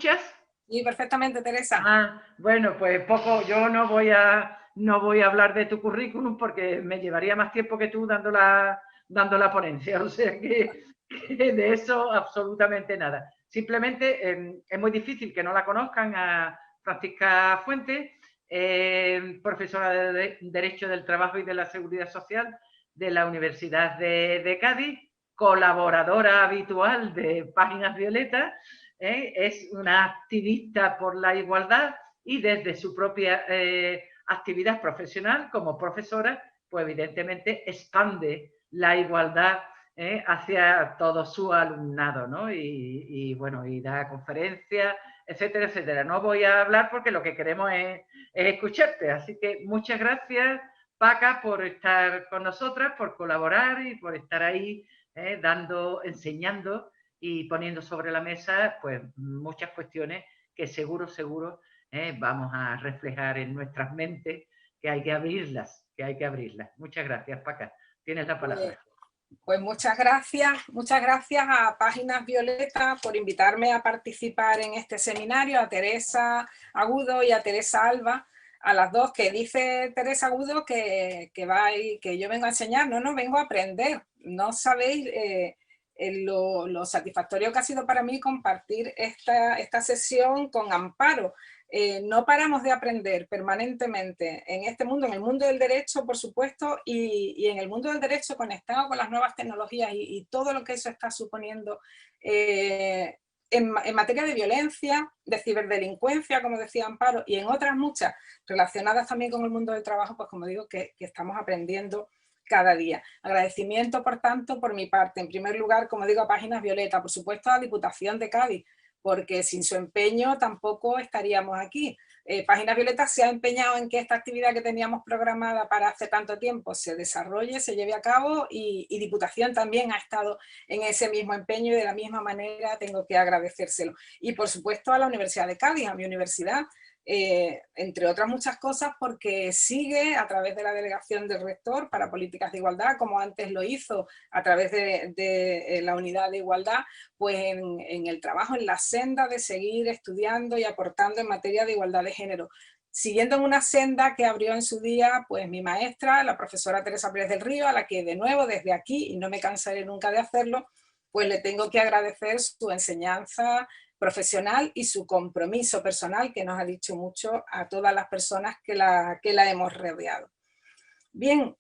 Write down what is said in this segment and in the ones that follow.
escuchas? Sí, perfectamente, Teresa. Bueno, pues poco, yo no voy a hablar de tu currículum porque me llevaría más tiempo que tú dando la ponencia, o sea que de eso absolutamente nada. Simplemente es muy difícil que no la conozcan a Francisca Fuentes, profesora de Derecho del Trabajo y de la Seguridad Social de la Universidad de Cádiz, colaboradora habitual de Páginas Violetas, es una activista por la igualdad y desde su propia actividad profesional como profesora, pues evidentemente expande la igualdad hacia todo su alumnado, ¿no? Y bueno, y da conferencias, etcétera, etcétera. No voy a hablar porque lo que queremos es escucharte, así que muchas gracias, Paca, por estar con nosotras, por colaborar y por estar ahí enseñando y poniendo sobre la mesa pues muchas cuestiones que seguro vamos a reflejar en nuestras mentes, que hay que abrirlas, Muchas gracias, Paca. Tienes la palabra. Pues muchas gracias a Páginas Violeta por invitarme a participar en este seminario, a Teresa Agudo y a Teresa Alba, a las dos, que dice Teresa Agudo que yo vengo a enseñar. No, vengo a aprender. No sabéis lo satisfactorio que ha sido para mí compartir esta sesión con Amparo. No paramos de aprender permanentemente en este mundo, en el mundo del derecho, por supuesto, y en el mundo del derecho conectado con las nuevas tecnologías y todo lo que eso está suponiendo en materia de violencia, de ciberdelincuencia, como decía Amparo, y en otras muchas relacionadas también con el mundo del trabajo, pues como digo, que estamos aprendiendo cada día. Agradecimiento, por tanto, por mi parte, en primer lugar, como digo, a Páginas Violeta, por supuesto a la Diputación de Cádiz, porque sin su empeño tampoco estaríamos aquí. Páginas Violeta se ha empeñado en que esta actividad que teníamos programada para hace tanto tiempo se desarrolle, se lleve a cabo, y Diputación también ha estado en ese mismo empeño y de la misma manera tengo que agradecérselo. Y por supuesto a la Universidad de Cádiz, a mi universidad, entre otras muchas cosas, porque sigue a través de la Delegación del Rector para Políticas de Igualdad, como antes lo hizo a través de la Unidad de Igualdad, pues en el trabajo, en la senda de seguir estudiando y aportando en materia de igualdad de género, siguiendo en una senda que abrió en su día pues mi maestra, la profesora Teresa Pérez del Río, a la que de nuevo desde aquí, y no me cansaré nunca de hacerlo, pues le tengo que agradecer su enseñanza profesional y su compromiso personal, que nos ha dicho mucho a todas las personas que la hemos rodeado. Bien,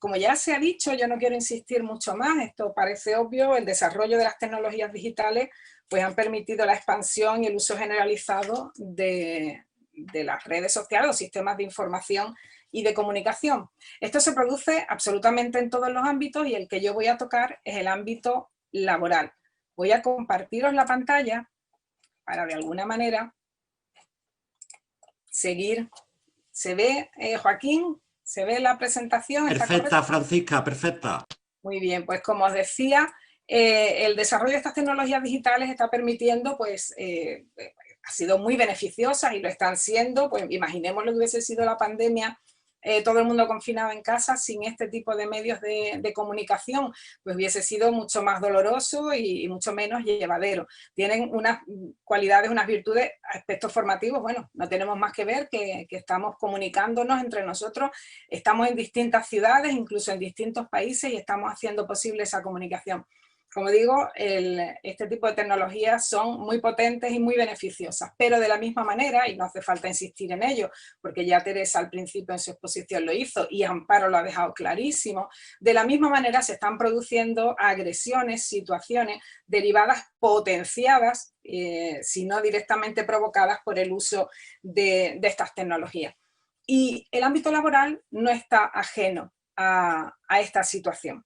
como ya se ha dicho, yo no quiero insistir mucho más, esto parece obvio, el desarrollo de las tecnologías digitales pues han permitido la expansión y el uso generalizado de las redes sociales o sistemas de información y de comunicación. Esto se produce absolutamente en todos los ámbitos y el que yo voy a tocar es el ámbito laboral. Voy a compartiros la pantalla para de alguna manera seguir. ¿Se ve, Joaquín? ¿Se ve la presentación? Perfecta, Francisca, perfecta. Muy bien, pues como os decía, el desarrollo de estas tecnologías digitales está permitiendo, pues, ha sido muy beneficiosa y lo están siendo, pues imaginemos lo que hubiese sido la pandemia, todo el mundo confinado en casa, sin este tipo de medios de comunicación, pues hubiese sido mucho más doloroso y mucho menos llevadero. Tienen unas cualidades, unas virtudes, aspectos formativos, bueno, no tenemos más que ver que estamos comunicándonos entre nosotros, estamos en distintas ciudades, incluso en distintos países, y estamos haciendo posible esa comunicación. Como digo, este tipo de tecnologías son muy potentes y muy beneficiosas, pero de la misma manera, y no hace falta insistir en ello, porque ya Teresa al principio en su exposición lo hizo y Amparo lo ha dejado clarísimo, de la misma manera se están produciendo agresiones, situaciones derivadas, potenciadas, si no directamente provocadas por el uso de estas tecnologías. Y el ámbito laboral no está ajeno a esta situación.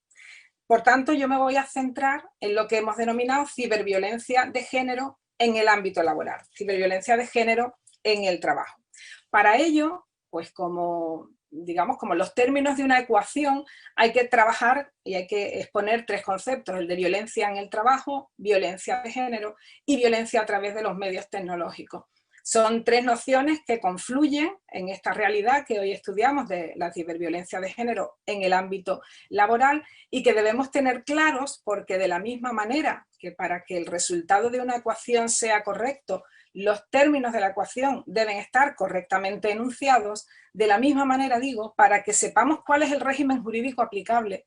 Por tanto, yo me voy a centrar en lo que hemos denominado ciberviolencia de género en el ámbito laboral, ciberviolencia de género en el trabajo. Para ello, pues como los términos de una ecuación, hay que trabajar y hay que exponer tres conceptos: el de violencia en el trabajo, violencia de género y violencia a través de los medios tecnológicos. Son tres nociones que confluyen en esta realidad que hoy estudiamos de la ciberviolencia de género en el ámbito laboral y que debemos tener claros porque de la misma manera que para que el resultado de una ecuación sea correcto, los términos de la ecuación deben estar correctamente enunciados, de la misma manera digo, para que sepamos cuál es el régimen jurídico aplicable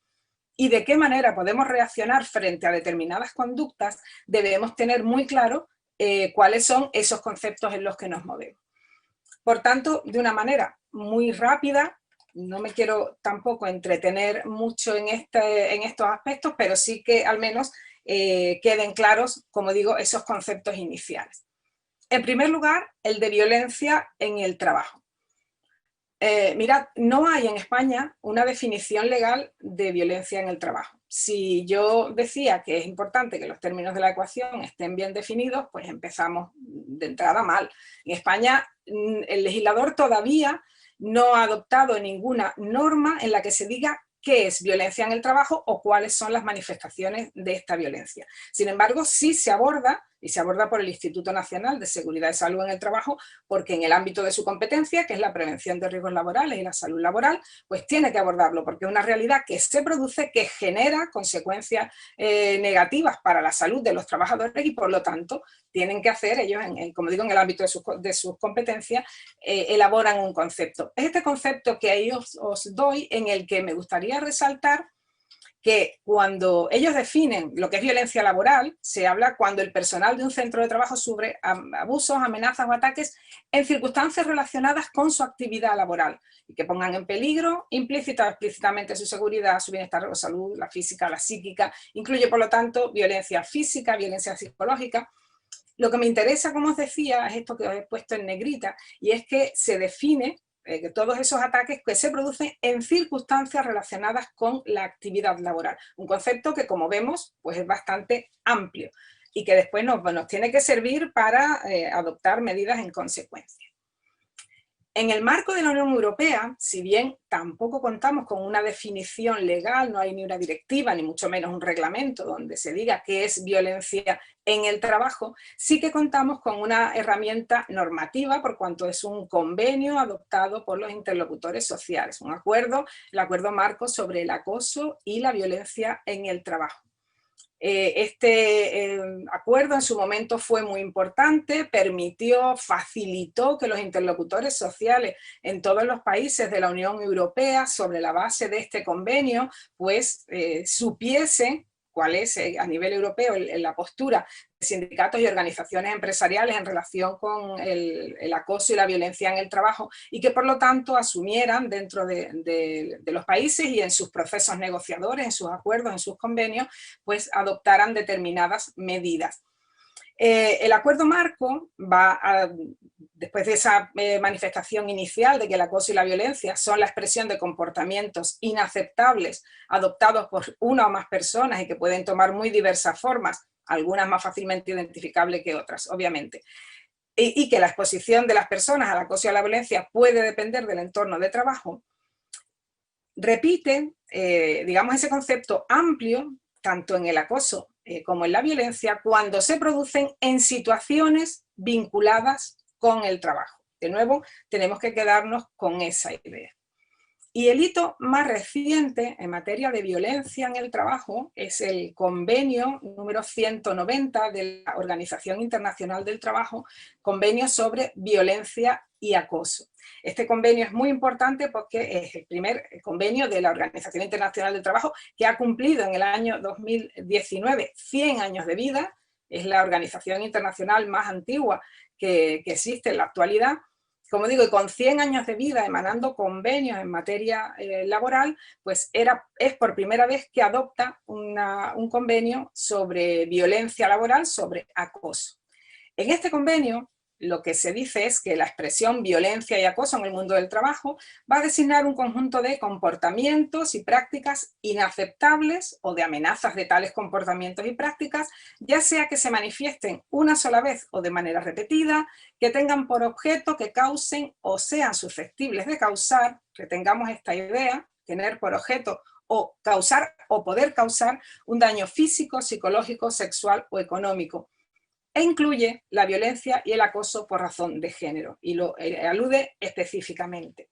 y de qué manera podemos reaccionar frente a determinadas conductas, debemos tener muy claro cuáles son esos conceptos en los que nos movemos. Por tanto, de una manera muy rápida, no me quiero tampoco entretener mucho en estos aspectos, pero sí que al menos queden claros, como digo, esos conceptos iniciales. En primer lugar, el de violencia en el trabajo. Mirad, no hay en España una definición legal de violencia en el trabajo. Si yo decía que es importante que los términos de la ecuación estén bien definidos, pues empezamos de entrada mal. En España el legislador todavía no ha adoptado ninguna norma en la que se diga qué es violencia en el trabajo o cuáles son las manifestaciones de esta violencia. Sin embargo, sí se aborda, y se aborda por el Instituto Nacional de Seguridad y Salud en el Trabajo, porque en el ámbito de su competencia, que es la prevención de riesgos laborales y la salud laboral, pues tiene que abordarlo, porque es una realidad que se produce, que genera consecuencias negativas para la salud de los trabajadores y por lo tanto tienen que hacer ellos, como digo, en el ámbito de sus competencias, elaboran un concepto. Es este concepto que ahí os doy en el que me gustaría resaltar que cuando ellos definen lo que es violencia laboral, se habla cuando el personal de un centro de trabajo sufre abusos, amenazas o ataques en circunstancias relacionadas con su actividad laboral y que pongan en peligro implícita o explícitamente su seguridad, su bienestar o salud, la física, la psíquica, incluye por lo tanto violencia física, violencia psicológica. Lo que me interesa, como os decía, es esto que os he puesto en negrita y es que se define que todos esos ataques que se producen en circunstancias relacionadas con la actividad laboral. Un concepto que, como vemos, pues es bastante amplio y que después nos tiene que servir para adoptar medidas en consecuencia. En el marco de la Unión Europea, si bien tampoco contamos con una definición legal, no hay ni una directiva, ni mucho menos un reglamento donde se diga qué es violencia en el trabajo, sí que contamos con una herramienta normativa por cuanto es un convenio adoptado por los interlocutores sociales, un acuerdo, el acuerdo marco sobre el acoso y la violencia en el trabajo. Este acuerdo en su momento fue muy importante, permitió, facilitó que los interlocutores sociales en todos los países de la Unión Europea, sobre la base de este convenio, pues supiesen cuál es a nivel europeo la postura de sindicatos y organizaciones empresariales en relación con el acoso y la violencia en el trabajo y que por lo tanto asumieran dentro de los países y en sus procesos negociadores, en sus acuerdos, en sus convenios, pues adoptaran determinadas medidas. El acuerdo marco va después de esa manifestación inicial de que el acoso y la violencia son la expresión de comportamientos inaceptables adoptados por una o más personas y que pueden tomar muy diversas formas, algunas más fácilmente identificables que otras, obviamente, y que la exposición de las personas al acoso y a la violencia puede depender del entorno de trabajo, repite, digamos, ese concepto amplio, tanto en el acoso como en la violencia, cuando se producen en situaciones vinculadas con el trabajo. De nuevo, tenemos que quedarnos con esa idea. Y el hito más reciente en materia de violencia en el trabajo es el convenio número 190 de la Organización Internacional del Trabajo, convenio sobre violencia y acoso. Este convenio es muy importante porque es el primer convenio de la Organización Internacional del Trabajo que ha cumplido en el año 2019 100 años de vida, es la organización internacional más antigua que existe en la actualidad. Como digo, y con 100 años de vida emanando convenios en materia laboral, pues es por primera vez que adopta un convenio sobre violencia laboral, sobre acoso. En este convenio, lo que se dice es que la expresión violencia y acoso en el mundo del trabajo va a designar un conjunto de comportamientos y prácticas inaceptables o de amenazas de tales comportamientos y prácticas, ya sea que se manifiesten una sola vez o de manera repetida, que tengan por objeto que causen o sean susceptibles de causar, retengamos esta idea, tener por objeto o causar o poder causar un daño físico, psicológico, sexual o económico. e incluye la violencia y el acoso por razón de género, y lo alude específicamente.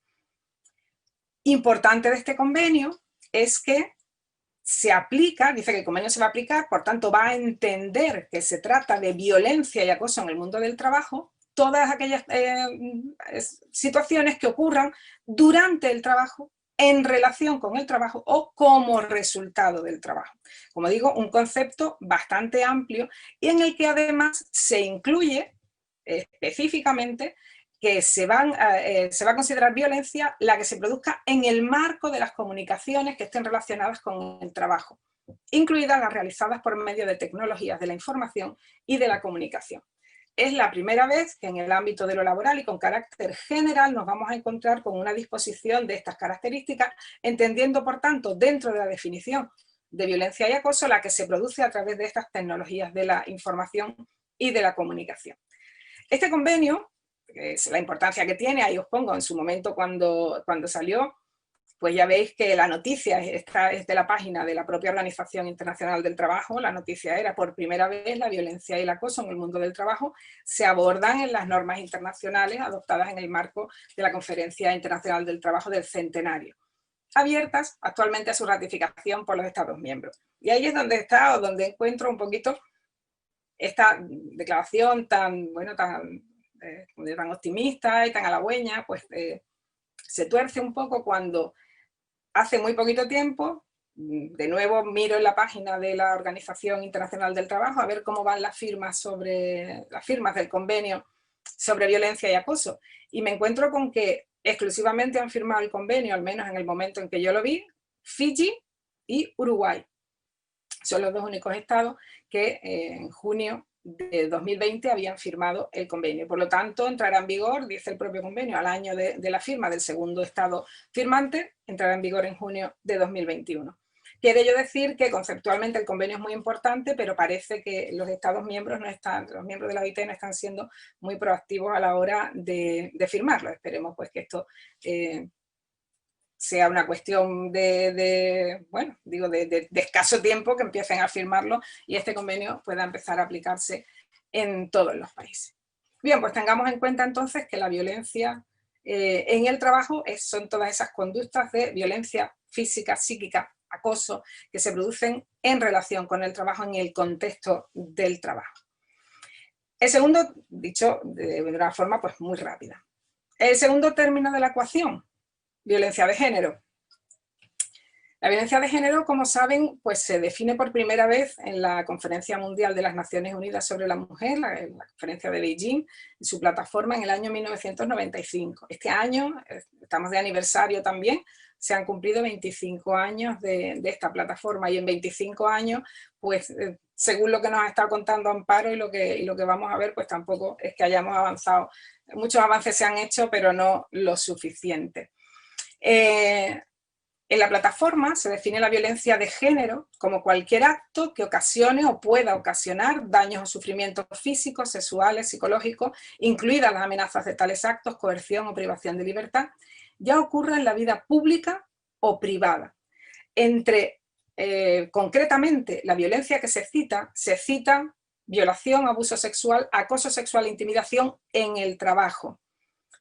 Importante de este convenio es que se aplica, dice que el convenio se va a aplicar, por tanto va a entender que se trata de violencia y acoso en el mundo del trabajo, todas aquellas situaciones que ocurran durante el trabajo, en relación con el trabajo o como resultado del trabajo. Como digo, un concepto bastante amplio y en el que además se incluye específicamente que se va a considerar violencia la que se produzca en el marco de las comunicaciones que estén relacionadas con el trabajo, incluidas las realizadas por medio de tecnologías de la información y de la comunicación. Es la primera vez que en el ámbito de lo laboral y con carácter general nos vamos a encontrar con una disposición de estas características, entendiendo, por tanto, dentro de la definición de violencia y acoso, la que se produce a través de estas tecnologías de la información y de la comunicación. Este convenio, es la importancia que tiene, ahí os pongo en su momento cuando salió, pues ya veis que la noticia esta es de la página de la propia Organización Internacional del Trabajo. La noticia era: por primera vez la violencia y el acoso en el mundo del trabajo se abordan en las normas internacionales adoptadas en el marco de la Conferencia Internacional del Trabajo del Centenario, abiertas actualmente a su ratificación por los Estados miembros. Y ahí es donde está, o donde encuentro un poquito esta declaración tan, bueno, tan optimista y tan halagüeña, pues se tuerce un poco cuando hace muy poquito tiempo, de nuevo miro en la página de la Organización Internacional del Trabajo a ver cómo van las firmas del convenio sobre violencia y acoso, y me encuentro con que exclusivamente han firmado el convenio, al menos en el momento en que yo lo vi, Fiji y Uruguay. Son los dos únicos estados que en junio de 2020 habían firmado el convenio. Por lo tanto, entrará en vigor, dice el propio convenio, al año de la firma del segundo estado firmante, entrará en vigor en junio de 2021. Quiere ello decir que conceptualmente el convenio es muy importante, pero parece que los estados miembros los miembros de la OIT no están siendo muy proactivos a la hora de firmarlo. Esperemos pues que esto sea una cuestión de escaso tiempo, que empiecen a firmarlo y este convenio pueda empezar a aplicarse en todos los países. Bien, pues tengamos en cuenta entonces que la violencia en el trabajo son todas esas conductas de violencia física, psíquica, acoso, que se producen en relación con el trabajo, en el contexto del trabajo. El segundo, dicho de una forma pues muy rápida. El segundo término de la ecuación: violencia de género. La violencia de género, como saben, pues se define por primera vez en la Conferencia Mundial de las Naciones Unidas sobre la Mujer, la conferencia de Beijing, en su plataforma en el año 1995. Este año, estamos de aniversario también, se han cumplido 25 años de esta plataforma, y en 25 años, pues según lo que nos ha estado contando Amparo y lo que vamos a ver, pues tampoco es que hayamos avanzado. Muchos avances se han hecho, pero no lo suficiente. En la plataforma se define la violencia de género como cualquier acto que ocasione o pueda ocasionar daños o sufrimientos físicos, sexuales, psicológicos, incluidas las amenazas de tales actos, coerción o privación de libertad, ya ocurra en la vida pública o privada. Concretamente, la violencia que se cita violación, abuso sexual, acoso sexual, intimidación en el trabajo.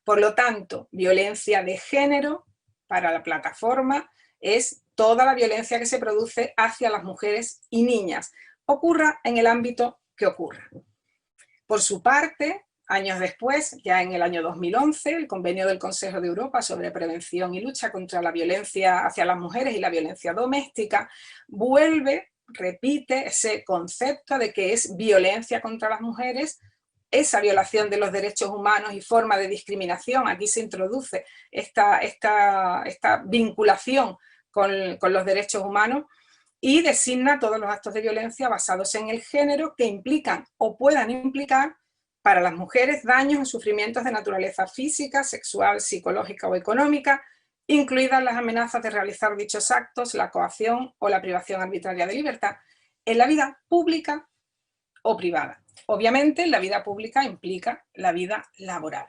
Por lo tanto, violencia de género para la plataforma es toda la violencia que se produce hacia las mujeres y niñas, ocurra en el ámbito que ocurra. Por su parte, años después, ya en el año 2011, el Convenio del Consejo de Europa sobre prevención y lucha contra la violencia hacia las mujeres y la violencia doméstica, repite ese concepto de que es violencia contra las mujeres, esa violación de los derechos humanos y forma de discriminación. Aquí se introduce esta vinculación con los derechos humanos y designa todos los actos de violencia basados en el género que implican o puedan implicar para las mujeres daños o sufrimientos de naturaleza física, sexual, psicológica o económica, incluidas las amenazas de realizar dichos actos, la coacción o la privación arbitraria de libertad en la vida pública o privada. Obviamente, la vida pública implica la vida laboral.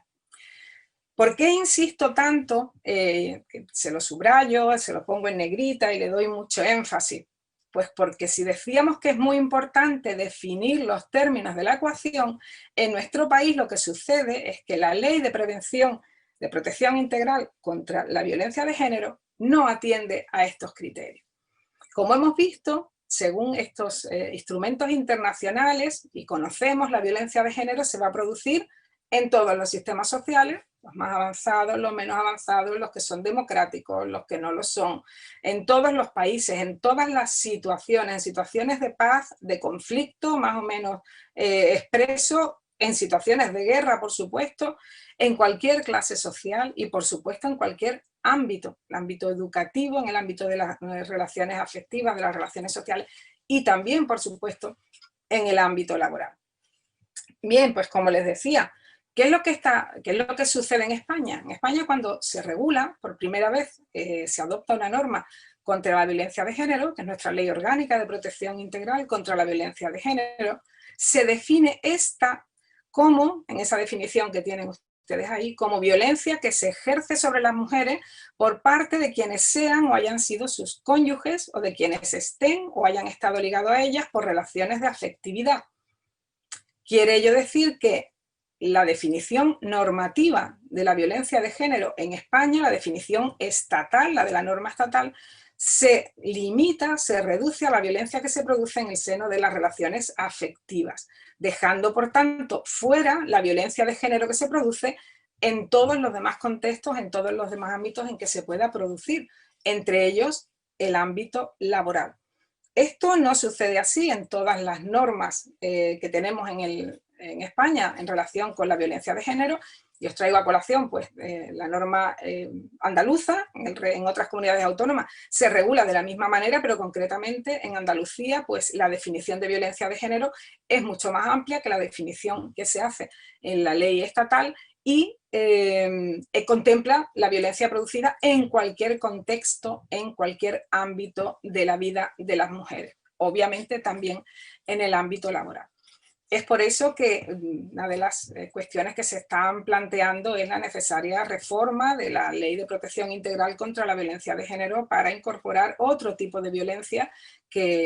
¿Por qué insisto tanto? Se lo subrayo, se lo pongo en negrita y le doy mucho énfasis. Pues porque si decíamos que es muy importante definir los términos de la ecuación, en nuestro país lo que sucede es que la Ley de Protección Integral contra la Violencia de Género no atiende a estos criterios. Como hemos visto, según estos instrumentos internacionales, y conocemos, la violencia de género se va a producir en todos los sistemas sociales, los más avanzados, los menos avanzados, los que son democráticos, los que no lo son, en todos los países, en todas las situaciones, en situaciones de paz, de conflicto más o menos expreso, en situaciones de guerra, por supuesto, en cualquier clase social y, por supuesto, en cualquier ámbito, el ámbito educativo, en el ámbito de las relaciones afectivas, de las relaciones sociales y también, por supuesto, en el ámbito laboral. Bien, pues como les decía, ¿qué es lo que sucede en España? En España, cuando se regula, por primera vez se adopta una norma contra la violencia de género, que es nuestra Ley Orgánica de Protección Integral contra la Violencia de Género, se define esta como, en esa definición que tienen ustedes ahí, como violencia que se ejerce sobre las mujeres por parte de quienes sean o hayan sido sus cónyuges o de quienes estén o hayan estado ligados a ellas por relaciones de afectividad. Quiere ello decir que la definición normativa de la violencia de género en España, la definición estatal, la de la norma estatal, se limita, se reduce a la violencia que se produce en el seno de las relaciones afectivas, dejando, por tanto, fuera la violencia de género que se produce en todos los demás contextos, en todos los demás ámbitos en que se pueda producir, entre ellos el ámbito laboral. Esto no sucede así en todas las normas que tenemos en España en relación con la violencia de género, y os traigo a colación pues, la norma andaluza. En otras comunidades autónomas se regula de la misma manera, pero concretamente en Andalucía pues, la definición de violencia de género es mucho más amplia que la definición que se hace en la ley estatal y contempla la violencia producida en cualquier contexto, en cualquier ámbito de la vida de las mujeres, obviamente también en el ámbito laboral. Es por eso que una de las cuestiones que se están planteando es la necesaria reforma de la Ley de Protección Integral contra la Violencia de Género para incorporar otro tipo de violencia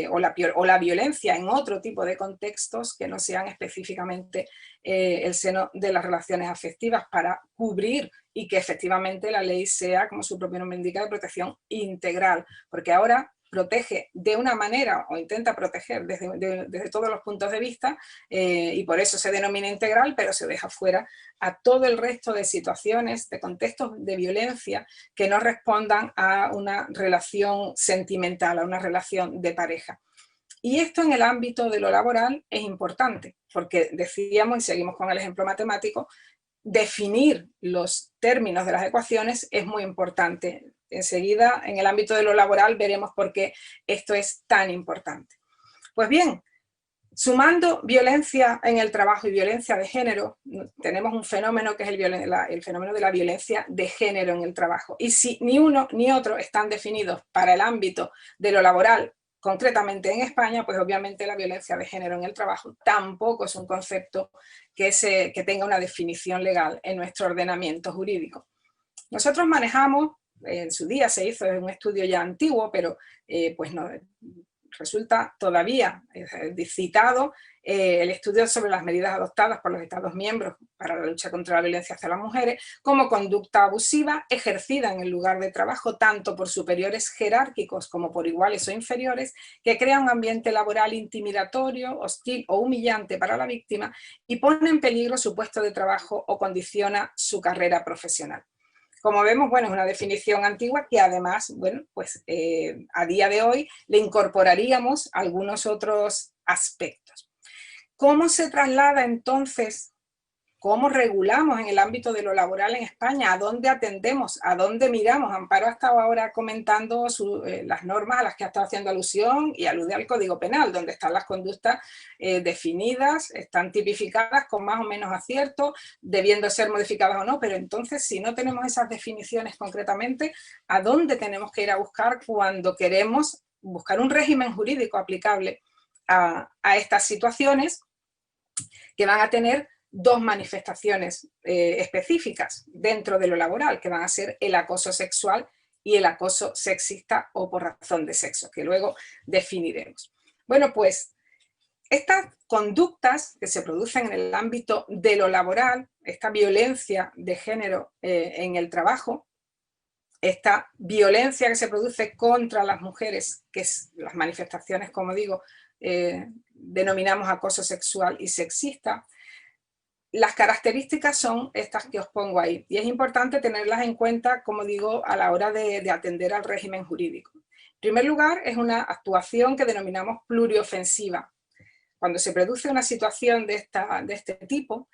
o la violencia en otro tipo de contextos que no sean específicamente el seno de las relaciones afectivas, para cubrir y que efectivamente la ley sea, como su propio nombre indica, de protección integral, porque ahora protege de una manera, o intenta proteger desde todos los puntos de vista, y por eso se denomina integral, pero se deja fuera a todo el resto de situaciones, de contextos de violencia que no respondan a una relación sentimental, a una relación de pareja. Y esto en el ámbito de lo laboral es importante, porque decíamos, y seguimos con el ejemplo matemático, definir los términos de las ecuaciones es muy importante. Enseguida, en el ámbito de lo laboral, veremos por qué esto es tan importante. Pues bien, sumando violencia en el trabajo y violencia de género, tenemos un fenómeno que es el fenómeno de la violencia de género en el trabajo. Y si ni uno ni otro están definidos para el ámbito de lo laboral, concretamente en España, pues obviamente la violencia de género en el trabajo tampoco es un concepto que tenga una definición legal en nuestro ordenamiento jurídico. Nosotros manejamos, en su día se hizo un estudio ya antiguo, pero pues no, resulta todavía citado el estudio sobre las medidas adoptadas por los Estados miembros para la lucha contra la violencia hacia las mujeres como conducta abusiva ejercida en el lugar de trabajo tanto por superiores jerárquicos como por iguales o inferiores, que crea un ambiente laboral intimidatorio, hostil o humillante para la víctima y pone en peligro su puesto de trabajo o condiciona su carrera profesional. Como vemos, bueno, es una definición antigua que además, bueno, pues a día de hoy le incorporaríamos algunos otros aspectos. ¿Cómo se traslada entonces, cómo regulamos en el ámbito de lo laboral en España? ¿A dónde atendemos? ¿A dónde miramos? Amparo ha estado ahora comentando las normas a las que ha estado haciendo alusión y alude al Código Penal, donde están las conductas definidas, están tipificadas con más o menos acierto, debiendo ser modificadas o no, pero entonces si no tenemos esas definiciones concretamente, ¿a dónde tenemos que ir a buscar cuando queremos buscar un régimen jurídico aplicable a estas situaciones que van a tener dos manifestaciones específicas dentro de lo laboral, que van a ser el acoso sexual y el acoso sexista o por razón de sexo, que luego definiremos. Bueno, pues estas conductas que se producen en el ámbito de lo laboral, esta violencia de género en el trabajo, esta violencia que se produce contra las mujeres, que es las manifestaciones, como digo, denominamos acoso sexual y sexista, las características son estas que os pongo ahí, y es importante tenerlas en cuenta, como digo, a la hora de atender al régimen jurídico. En primer lugar, es una actuación que denominamos pluriofensiva. Cuando se produce una situación de este tipo,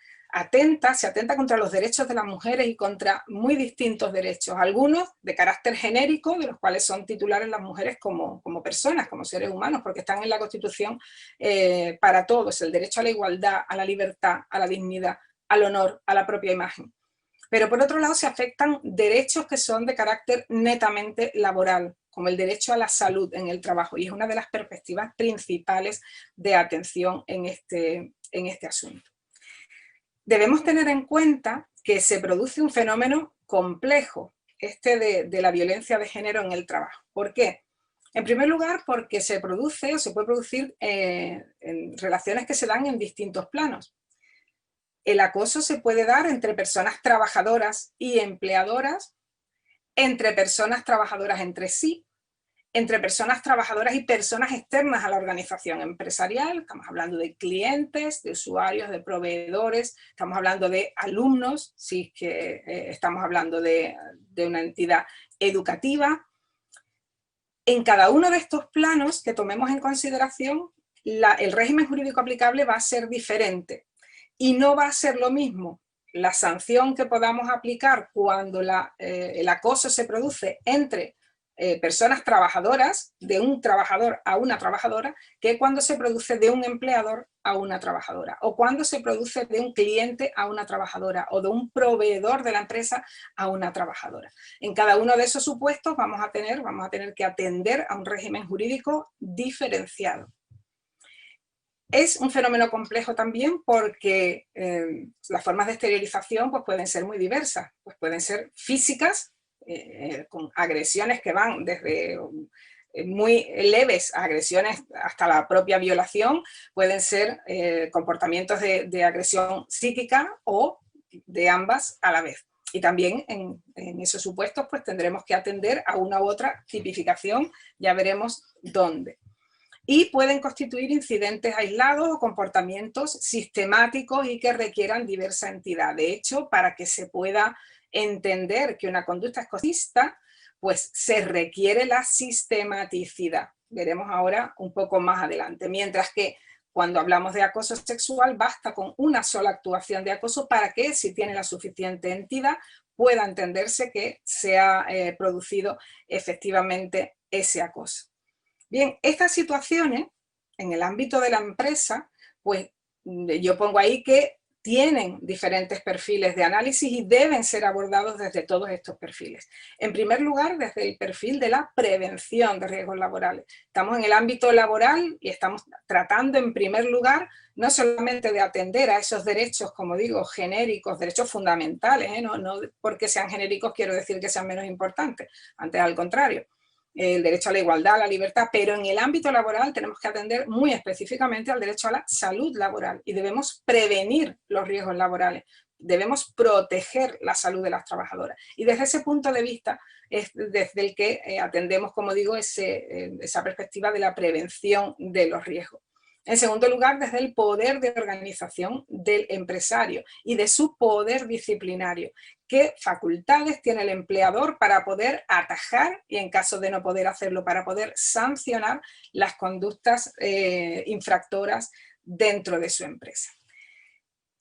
se atenta contra los derechos de las mujeres y contra muy distintos derechos, algunos de carácter genérico, de los cuales son titulares las mujeres como personas, como seres humanos, porque están en la Constitución para todos, el derecho a la igualdad, a la libertad, a la dignidad, al honor, a la propia imagen. Pero por otro lado se afectan derechos que son de carácter netamente laboral, como el derecho a la salud en el trabajo, y es una de las perspectivas principales de atención en este asunto. Debemos tener en cuenta que se produce un fenómeno complejo, de la violencia de género en el trabajo. ¿Por qué? En primer lugar, porque se produce o se puede producir en relaciones que se dan en distintos planos. El acoso se puede dar entre personas trabajadoras y empleadoras, entre personas trabajadoras entre sí, entre personas trabajadoras y personas externas a la organización empresarial. Estamos hablando de clientes, de usuarios, de proveedores, estamos hablando de alumnos, si es que estamos hablando de una entidad educativa. En cada uno de estos planos que tomemos en consideración, el régimen jurídico aplicable va a ser diferente y no va a ser lo mismo la sanción que podamos aplicar cuando el acoso se produce entre personas trabajadoras, de un trabajador a una trabajadora, que cuando se produce de un empleador a una trabajadora, o cuando se produce de un cliente a una trabajadora, o de un proveedor de la empresa a una trabajadora. En cada uno de esos supuestos vamos a tener que atender a un régimen jurídico diferenciado. Es un fenómeno complejo también porque las formas de exteriorización pues, pueden ser muy diversas, pues pueden ser físicas, con agresiones que van desde muy leves a agresiones hasta la propia violación, pueden ser comportamientos de agresión psíquica o de ambas a la vez. Y también en esos supuestos pues tendremos que atender a una u otra tipificación, ya veremos dónde. Y pueden constituir incidentes aislados o comportamientos sistemáticos y que requieran diversa entidad. De hecho, para que se pueda entender que una conducta es cosista, pues se requiere la sistematicidad. Veremos ahora un poco más adelante. Mientras que cuando hablamos de acoso sexual, basta con una sola actuación de acoso para que, si tiene la suficiente entidad, pueda entenderse que se ha producido efectivamente ese acoso. Bien, estas situaciones en el ámbito de la empresa, pues yo pongo ahí que tienen diferentes perfiles de análisis y deben ser abordados desde todos estos perfiles. En primer lugar, desde el perfil de la prevención de riesgos laborales. Estamos en el ámbito laboral y estamos tratando en primer lugar no solamente de atender a esos derechos, como digo, genéricos, derechos fundamentales, no porque sean genéricos quiero decir que sean menos importantes, antes al contrario. El derecho a la igualdad, a la libertad, pero en el ámbito laboral tenemos que atender muy específicamente al derecho a la salud laboral y debemos prevenir los riesgos laborales, debemos proteger la salud de las trabajadoras. Y desde ese punto de vista es desde el que atendemos, como digo, esa perspectiva de la prevención de los riesgos. En segundo lugar, desde el poder de organización del empresario y de su poder disciplinario. ¿Qué facultades tiene el empleador para poder atajar y, en caso de no poder hacerlo, para poder sancionar las conductas infractoras dentro de su empresa?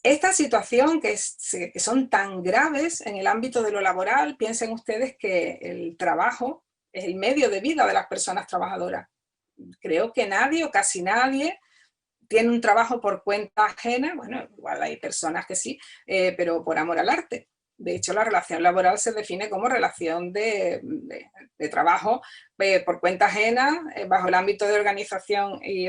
Esta situación que son tan graves en el ámbito de lo laboral, piensen ustedes que el trabajo es el medio de vida de las personas trabajadoras. Creo que nadie o casi nadie tiene un trabajo por cuenta ajena, bueno, igual hay personas que sí, pero por amor al arte. De hecho, la relación laboral se define como relación de trabajo por cuenta ajena, bajo el ámbito de organización y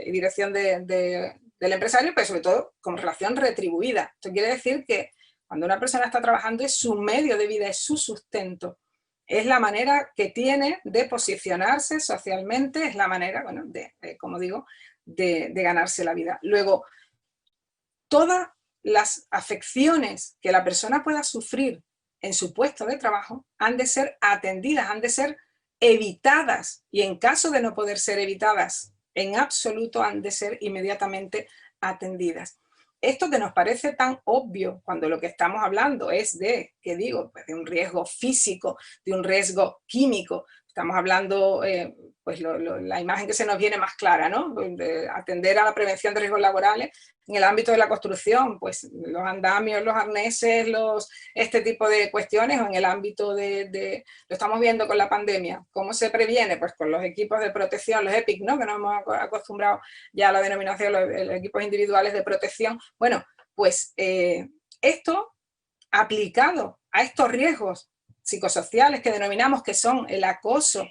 dirección del empresario, pero sobre todo como relación retribuida. Esto quiere decir que cuando una persona está trabajando es su medio de vida, es su sustento. Es la manera que tiene de posicionarse socialmente, es la manera, bueno, como digo, de ganarse la vida. Luego, todas las afecciones que la persona pueda sufrir en su puesto de trabajo han de ser atendidas, han de ser evitadas, y en caso de no poder ser evitadas en absoluto, han de ser inmediatamente atendidas. Esto que nos parece tan obvio cuando lo que estamos hablando es de, ¿qué digo? Pues de un riesgo físico, de un riesgo químico. Estamos hablando, pues la imagen que se nos viene más clara, ¿no? De atender a la prevención de riesgos laborales en el ámbito de la construcción, pues los andamios, los arneses, este tipo de cuestiones, o en el ámbito lo estamos viendo con la pandemia. ¿Cómo se previene? Pues con los equipos de protección, los EPIC, ¿no? Que nos hemos acostumbrado ya a la denominación, los equipos individuales de protección. Bueno, pues esto aplicado a estos riesgos psicosociales que denominamos que son el acoso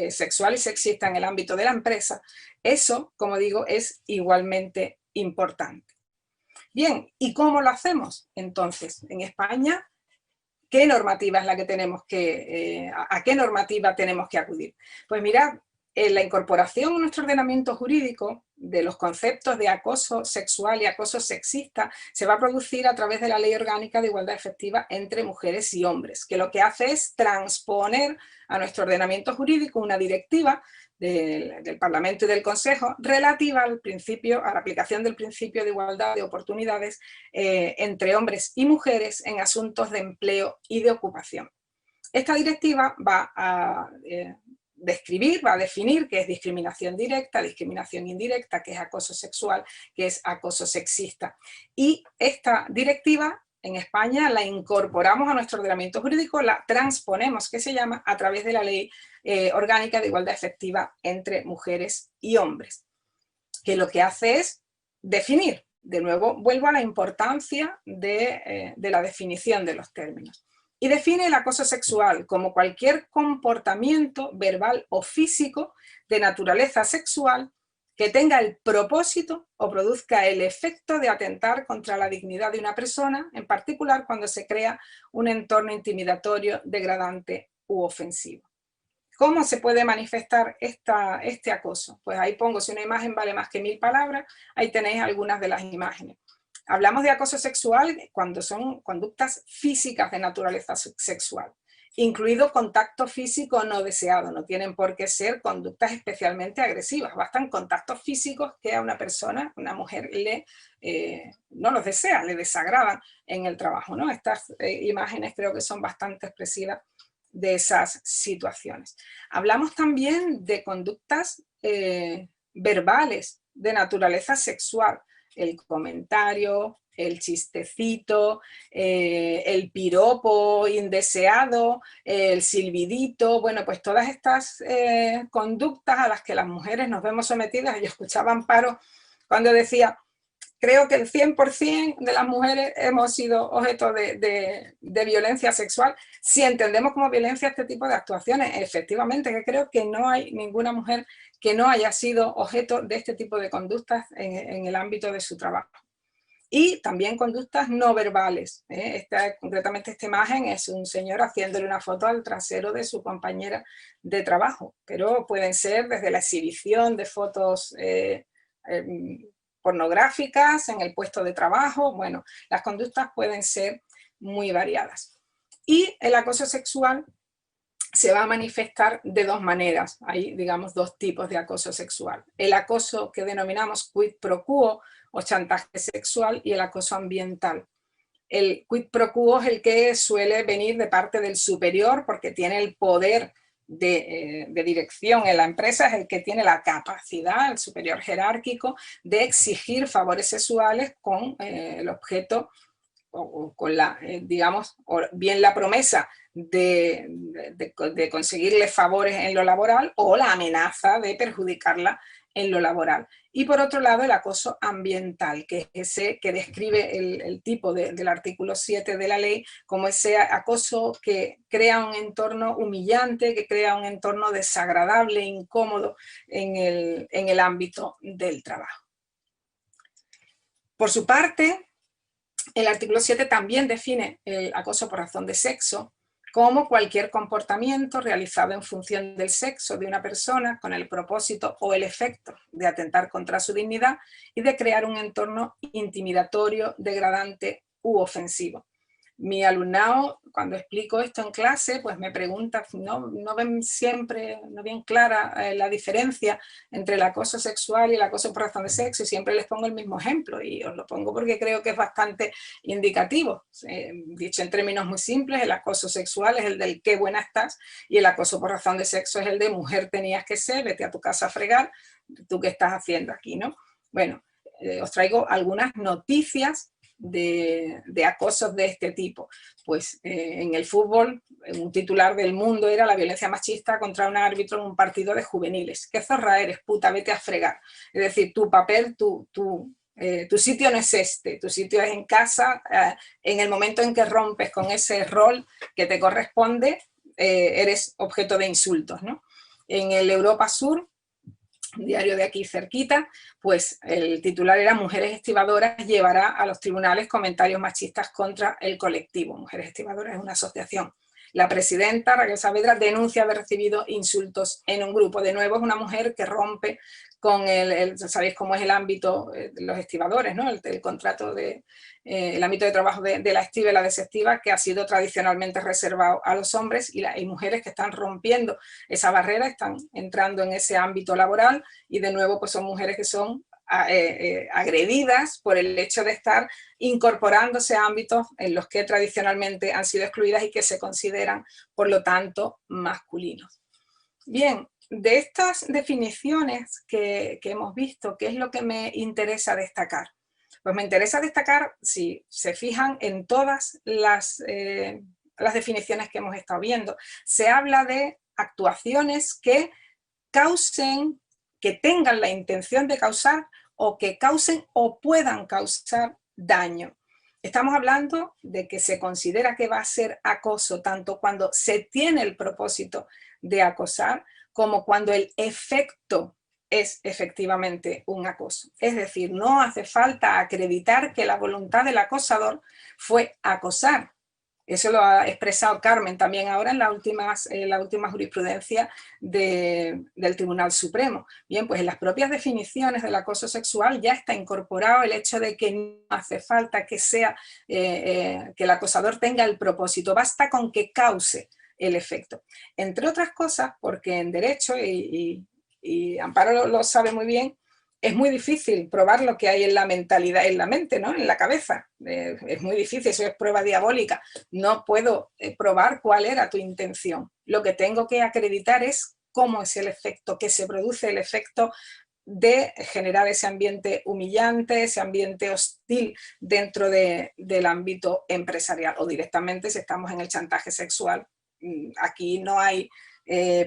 sexual y sexista en el ámbito de la empresa, eso, como digo, es igualmente importante. Bien, ¿y cómo lo hacemos? Entonces, en España, ¿qué normativa es la que tenemos que, a qué normativa tenemos que acudir? Pues mirad, la incorporación en nuestro ordenamiento jurídico de los conceptos de acoso sexual y acoso sexista se va a producir a través de la Ley Orgánica de Igualdad Efectiva entre Mujeres y Hombres, que lo que hace es transponer a nuestro ordenamiento jurídico una directiva del Parlamento y del Consejo relativa al principio, a la aplicación del principio de igualdad de oportunidades entre hombres y mujeres en asuntos de empleo y de ocupación. Esta directiva va a describir, va a definir qué es discriminación directa, discriminación indirecta, qué es acoso sexual, qué es acoso sexista. Y esta directiva en España la incorporamos a nuestro ordenamiento jurídico, la transponemos, que se llama, a través de la Ley Orgánica de Igualdad Efectiva entre Mujeres y Hombres, que lo que hace es definir. De nuevo, vuelvo a la importancia de la definición de los términos. Y define el acoso sexual como cualquier comportamiento verbal o físico de naturaleza sexual que tenga el propósito o produzca el efecto de atentar contra la dignidad de una persona, en particular cuando se crea un entorno intimidatorio, degradante u ofensivo. ¿Cómo se puede manifestar este acoso? Pues ahí pongo, si una imagen vale más que 1000 palabras, ahí tenéis algunas de las imágenes. Hablamos de acoso sexual cuando son conductas físicas de naturaleza sexual, incluido contacto físico no deseado. No tienen por qué ser conductas especialmente agresivas, bastan contactos físicos que a una persona, una mujer, no los desea, le desagradan en el trabajo, ¿no? Estas imágenes creo que son bastante expresivas de esas situaciones. Hablamos también de conductas verbales de naturaleza sexual, el comentario, el chistecito, el piropo indeseado, el silbidito, bueno, pues todas estas conductas a las que las mujeres nos vemos sometidas. Yo escuchaba a Amparo cuando decía, creo que el 100% de las mujeres hemos sido objeto de violencia sexual. Si entendemos como violencia este tipo de actuaciones, efectivamente, que creo que no hay ninguna mujer que no haya sido objeto de este tipo de conductas en el ámbito de su trabajo. Y también conductas no verbales. Concretamente esta imagen es un señor haciéndole una foto al trasero de su compañera de trabajo, pero pueden ser desde la exhibición de fotos pornográficas en el puesto de trabajo. Bueno, las conductas pueden ser muy variadas. Y el acoso sexual se va a manifestar de dos maneras. Hay, digamos, dos tipos de acoso sexual. El acoso que denominamos quid pro quo o chantaje sexual, y el acoso ambiental. El quid pro quo es el que suele venir de parte del superior porque tiene el poder de dirección en la empresa, es el que tiene la capacidad, el superior jerárquico, de exigir favores sexuales con el objeto o con la, digamos, bien la promesa de conseguirle favores en lo laboral o la amenaza de perjudicarla en lo laboral. Y por otro lado el acoso ambiental, que es ese que describe el tipo del artículo 7 de la ley como ese acoso que crea un entorno humillante, que crea un entorno desagradable, incómodo en el ámbito del trabajo. Por su parte, el artículo 7 también define el acoso por razón de sexo como cualquier comportamiento realizado en función del sexo de una persona con el propósito o el efecto de atentar contra su dignidad y de crear un entorno intimidatorio, degradante u ofensivo. Mi alumnado, cuando explico esto en clase, pues me pregunta, no ven siempre, no bien clara la diferencia entre el acoso sexual y el acoso por razón de sexo, y siempre les pongo el mismo ejemplo, y os lo pongo porque creo que es bastante indicativo. Dicho en términos muy simples, el acoso sexual es el del qué buena estás, y el acoso por razón de sexo es el de mujer tenías que ser, vete a tu casa a fregar, tú qué estás haciendo aquí, ¿no? Bueno, os traigo algunas noticias de acosos de este tipo. Pues en el fútbol, un titular del Mundo era la violencia machista contra un árbitro en un partido de juveniles. ¿Qué zorra eres, puta? Vete a fregar. Es decir, tu papel, tu sitio no es este, tu sitio es en casa. En el momento en que rompes con ese rol que te corresponde, eres objeto de insultos, ¿no? En el Europa Sur, un diario de aquí cerquita, pues el titular era Mujeres Estibadoras llevará a los tribunales comentarios machistas contra el colectivo. Mujeres Estibadoras es una asociación. La presidenta, Raquel Saavedra, denuncia haber recibido insultos en un grupo. De nuevo es una mujer que rompe con sabéis cómo es el ámbito de los estibadores, ¿no? El contrato el ámbito de trabajo de la estiva y la desestiva, que ha sido tradicionalmente reservado a los hombres, y hay mujeres que están rompiendo esa barrera, están entrando en ese ámbito laboral, y de nuevo pues son mujeres que son agredidas por el hecho de estar incorporándose a ámbitos en los que tradicionalmente han sido excluidas y que se consideran, por lo tanto, masculinos. Bien, de estas definiciones que hemos visto, ¿qué es lo que me interesa destacar? Pues me interesa destacar, si se fijan en todas las definiciones que hemos estado viendo, se habla de actuaciones que causen, que tengan la intención de causar o que causen o puedan causar daño. Estamos hablando de que se considera que va a ser acoso tanto cuando se tiene el propósito de acosar como cuando el efecto es efectivamente un acoso. Es decir, no hace falta acreditar que la voluntad del acosador fue acosar. Eso lo ha expresado Carmen también ahora en la última jurisprudencia del Tribunal Supremo. Bien, pues en las propias definiciones del acoso sexual ya está incorporado el hecho de que no hace falta que que el acosador tenga el propósito, basta con que cause el efecto. Entre otras cosas, porque en derecho, y Amparo lo sabe muy bien, es muy difícil probar lo que hay en la mentalidad, en la mente, ¿no? En la cabeza. Es muy difícil, eso es prueba diabólica. No puedo probar cuál era tu intención. Lo que tengo que acreditar es cómo es el efecto, que se produce el efecto de generar ese ambiente humillante, ese ambiente hostil dentro del ámbito empresarial, o directamente si estamos en el chantaje sexual. Aquí no hay,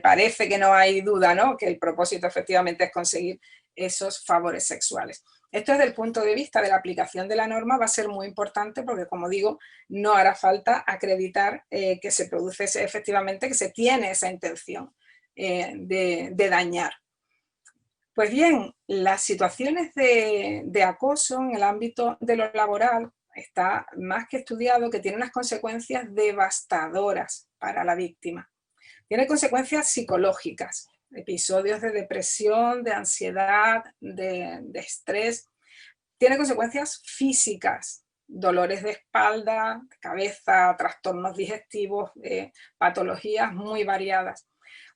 parece que no hay duda, ¿no? Que el propósito efectivamente es conseguir esos favores sexuales. Esto desde el punto de vista de la aplicación de la norma va a ser muy importante porque, como digo, no hará falta acreditar que se produce efectivamente, que se tiene esa intención de dañar. Pues bien, las situaciones de acoso en el ámbito de lo laboral está más que estudiado que tiene unas consecuencias devastadoras para la víctima. Tiene consecuencias psicológicas, episodios de depresión, de ansiedad, de estrés. Tiene consecuencias físicas, dolores de espalda, de cabeza, trastornos digestivos, patologías muy variadas.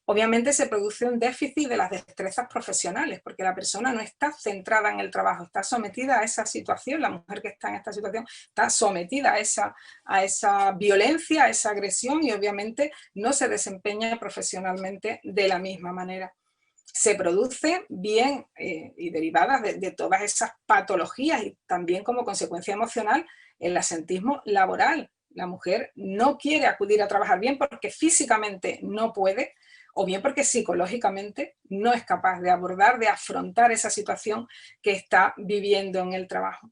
Obviamente se produce un déficit de las destrezas profesionales, porque la persona no está centrada en el trabajo, está sometida a esa situación, la mujer que está en esta situación está sometida a esa violencia, a esa agresión, y obviamente no se desempeña profesionalmente de la misma manera. Se produce bien y derivadas de todas esas patologías y también como consecuencia emocional el asentismo laboral. La mujer no quiere acudir a trabajar bien porque físicamente no puede, o bien porque psicológicamente no es capaz de abordar, de afrontar esa situación que está viviendo en el trabajo.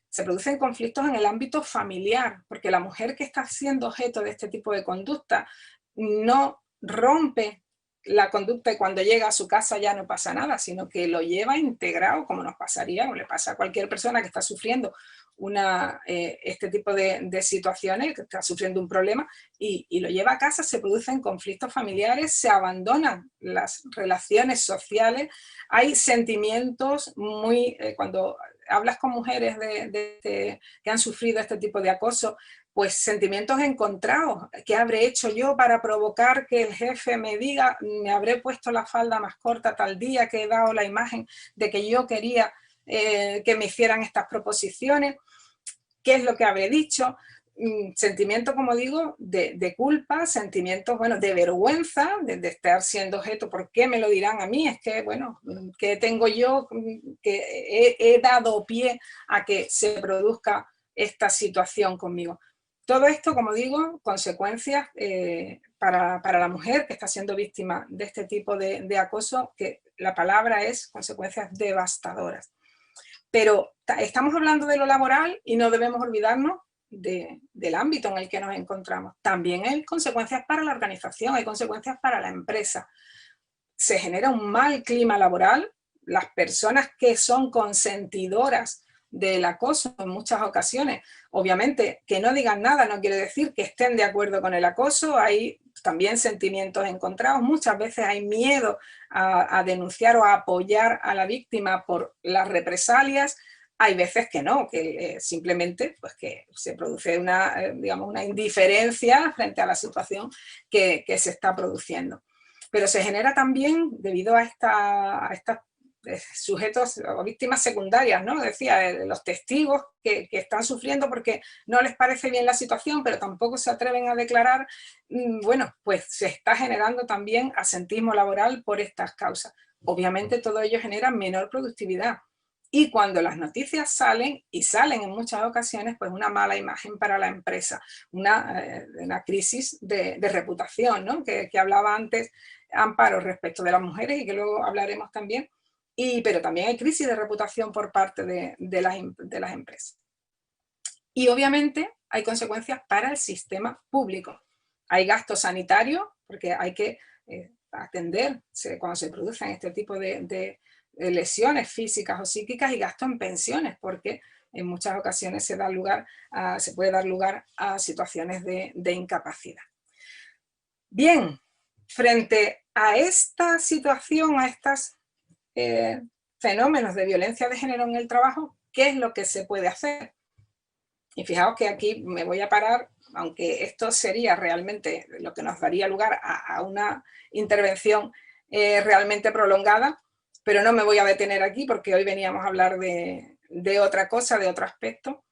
Se producen conflictos en el ámbito familiar, porque la mujer que está siendo objeto de este tipo de conducta no rompe la conducta y cuando llega a su casa ya no pasa nada, sino que lo lleva integrado, como nos pasaría o le pasa a cualquier persona que está sufriendo este tipo de situaciones, que está sufriendo un problema, y lo lleva a casa, se producen conflictos familiares, se abandonan las relaciones sociales, hay sentimientos muy... cuando hablas con mujeres que han sufrido este tipo de acoso, pues sentimientos encontrados. ¿Qué habré hecho yo para provocar que el jefe me diga, me habré puesto la falda más corta tal día, que he dado la imagen de que yo quería que me hicieran estas proposiciones? ¿Qué es lo que habré dicho? Sentimiento, como digo, de culpa, sentimientos, bueno, de vergüenza, de estar siendo objeto. ¿Por qué me lo dirán a mí? Es que, bueno, ¿qué tengo yo que he dado pie a que se produzca esta situación conmigo? Todo esto, como digo, consecuencias para la mujer que está siendo víctima de este tipo de acoso, que la palabra es consecuencias devastadoras. Pero estamos hablando de lo laboral y no debemos olvidarnos del ámbito en el que nos encontramos. También hay consecuencias para la organización, hay consecuencias para la empresa. Se genera un mal clima laboral, las personas que son consentidoras del acoso en muchas ocasiones, obviamente que no digan nada no quiere decir que estén de acuerdo con el acoso, hay también sentimientos encontrados, muchas veces hay miedo a denunciar o a apoyar a la víctima por las represalias, hay veces que no, que simplemente pues que se produce digamos, una indiferencia frente a la situación que se está produciendo. Pero se genera también, debido a estas sujetos o víctimas secundarias, ¿no? Decía, los testigos que están sufriendo porque no les parece bien la situación, pero tampoco se atreven a declarar, bueno, pues se está generando también asentismo laboral por estas causas. Obviamente todo ello genera menor productividad. Y cuando las noticias salen, y salen en muchas ocasiones, pues una mala imagen para la empresa, una crisis de reputación, ¿no? Que hablaba antes Amparo respecto de las mujeres y que luego hablaremos también. Pero también hay crisis de reputación por parte de las empresas. Y obviamente hay consecuencias para el sistema público. Hay gasto sanitario, porque hay que atender cuando se producen este tipo de lesiones físicas o psíquicas, y gasto en pensiones, porque en muchas ocasiones se puede dar lugar a situaciones de incapacidad. Bien, frente a esta situación, a estas fenómenos de violencia de género en el trabajo, ¿qué es lo que se puede hacer? Y fijaos que aquí me voy a parar, aunque esto sería realmente lo que nos daría lugar a una intervención realmente prolongada, pero no me voy a detener aquí porque hoy veníamos a hablar de otra cosa, de otro aspecto.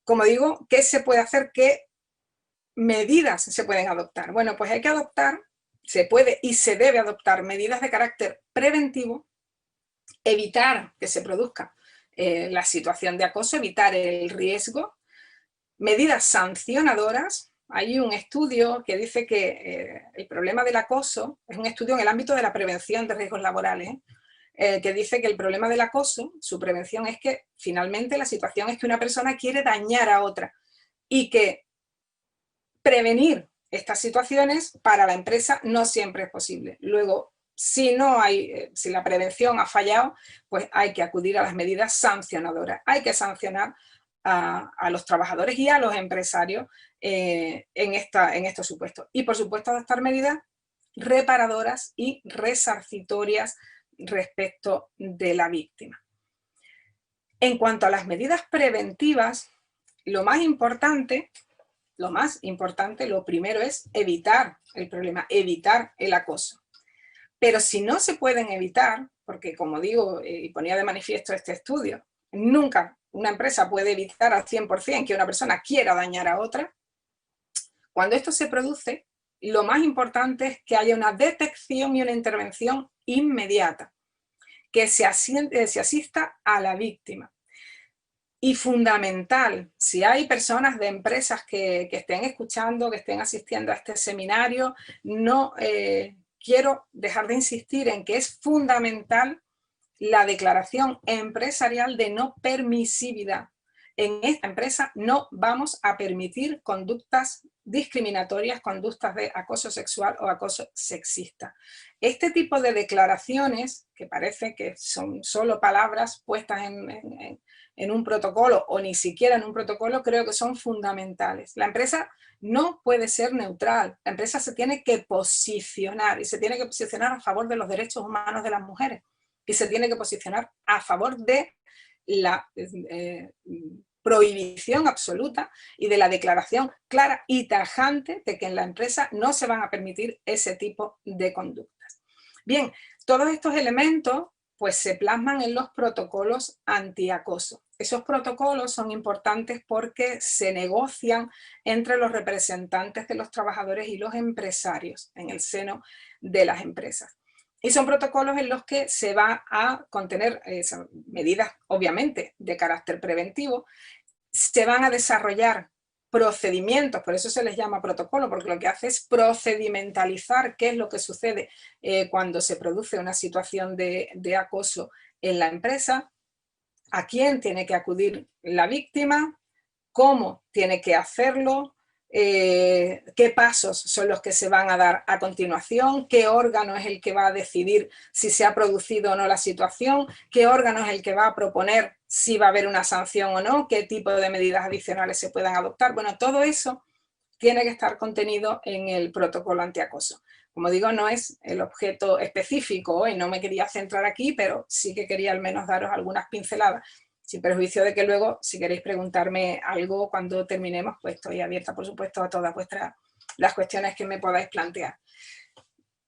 Como digo, ¿qué se puede hacer? ¿Qué medidas se pueden adoptar? Bueno, pues hay que adoptar, se puede y se debe adoptar medidas de carácter preventivo, evitar que se produzca la situación de acoso, evitar el riesgo, medidas sancionadoras. Hay un estudio que dice que el problema del acoso es un estudio en el ámbito de la prevención de riesgos laborales, que dice que el problema del acoso, su prevención es que finalmente la situación es que una persona quiere dañar a otra y que prevenir estas situaciones para la empresa no siempre es posible. Luego, si la prevención ha fallado, pues hay que acudir a las medidas sancionadoras. Hay que sancionar a los trabajadores y a los empresarios en estos supuestos. Y por supuesto adoptar medidas reparadoras y resarcitorias respecto de la víctima. En cuanto a las medidas preventivas, lo primero es evitar el problema, evitar el acoso. Pero si no se pueden evitar, porque como digo y ponía de manifiesto este estudio, nunca una empresa puede evitar al 100% que una persona quiera dañar a otra, cuando esto se produce, lo más importante es que haya una detección y una intervención inmediata, que se asista a la víctima. Y fundamental, si hay personas de empresas que estén escuchando, que estén asistiendo a este seminario, no quiero dejar de insistir en que es fundamental la declaración empresarial de no permisividad. En esta empresa no vamos a permitir conductas discriminatorias, conductas de acoso sexual o acoso sexista. Este tipo de declaraciones, que parece que son solo palabras puestas en un protocolo o ni siquiera en un protocolo, creo que son fundamentales. La empresa no puede ser neutral, la empresa se tiene que posicionar y se tiene que posicionar a favor de los derechos humanos de las mujeres y se tiene que posicionar a favor de la prohibición absoluta y de la declaración clara y tajante de que en la empresa no se van a permitir ese tipo de conductas. Bien, todos estos elementos pues se plasman en los protocolos antiacoso. Esos protocolos son importantes porque se negocian entre los representantes de los trabajadores y los empresarios en el seno de las empresas. Y son protocolos en los que se va a contener medidas, obviamente, de carácter preventivo. Se van a desarrollar procedimientos, por eso se les llama protocolo, porque lo que hace es procedimentalizar qué es lo que sucede cuando se produce una situación de acoso en la empresa, a quién tiene que acudir la víctima, cómo tiene que hacerlo, qué pasos son los que se van a dar a continuación, qué órgano es el que va a decidir si se ha producido o no la situación, qué órgano es el que va a proponer si va a haber una sanción o no, qué tipo de medidas adicionales se puedan adoptar. Bueno, todo eso tiene que estar contenido en el protocolo antiacoso. Como digo, no es el objeto específico y no me quería centrar aquí, pero sí que quería al menos daros algunas pinceladas, sin perjuicio de que luego, si queréis preguntarme algo cuando terminemos, pues estoy abierta, por supuesto, a todas las cuestiones que me podáis plantear.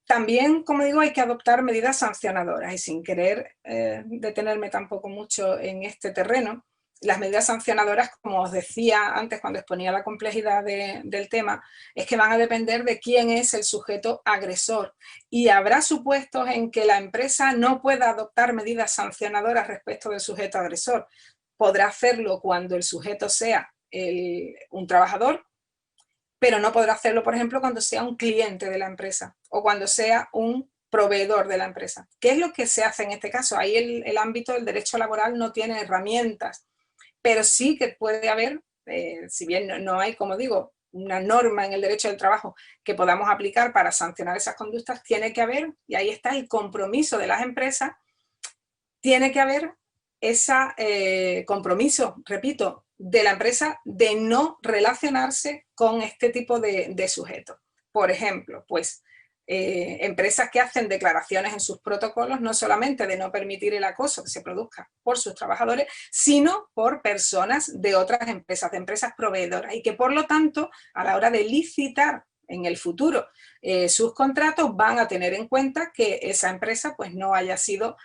También, como digo, hay que adoptar medidas sancionadoras y sin querer detenerme tampoco mucho en este terreno, las medidas sancionadoras, como os decía antes cuando exponía la complejidad del tema, es que van a depender de quién es el sujeto agresor y habrá supuestos en que la empresa no pueda adoptar medidas sancionadoras respecto del sujeto agresor. Podrá hacerlo cuando el sujeto sea un trabajador, pero no podrá hacerlo, por ejemplo, cuando sea un cliente de la empresa o cuando sea un proveedor de la empresa. ¿Qué es lo que se hace en este caso? Ahí el ámbito del derecho laboral no tiene herramientas, pero sí que puede haber, si bien no hay, como digo, una norma en el derecho del trabajo que podamos aplicar para sancionar esas conductas, tiene que haber, y ahí está el compromiso de las empresas, tiene que haber ese compromiso, repito, de la empresa de no relacionarse con este tipo de sujetos. Por ejemplo, pues empresas que hacen declaraciones en sus protocolos no solamente de no permitir el acoso que se produzca por sus trabajadores, sino por personas de otras empresas, de empresas proveedoras, y que por lo tanto a la hora de licitar en el futuro sus contratos van a tener en cuenta que esa empresa pues no haya sido,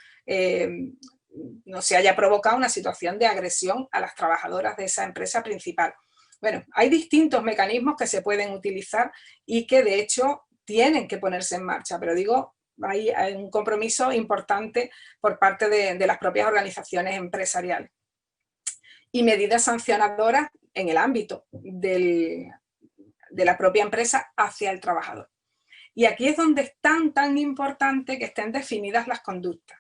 no se haya provocado una situación de agresión a las trabajadoras de esa empresa principal. Bueno, hay distintos mecanismos que se pueden utilizar y que de hecho tienen que ponerse en marcha, pero digo, hay un compromiso importante por parte de las propias organizaciones empresariales. Y medidas sancionadoras en el ámbito de la propia empresa hacia el trabajador. Y aquí es donde es tan importante que estén definidas las conductas.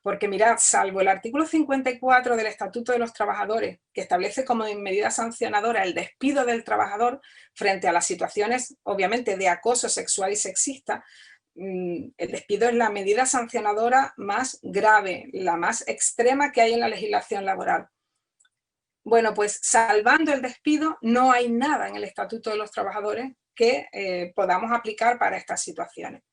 Porque mirad, salvo el artículo 54 del Estatuto de los Trabajadores, que establece como medida sancionadora el despido del trabajador frente a las situaciones, obviamente, de acoso sexual y sexista, el despido es la medida sancionadora más grave, la más extrema que hay en la legislación laboral. Bueno, pues salvando el despido, no hay nada en el Estatuto de los Trabajadores que podamos aplicar para estas situaciones.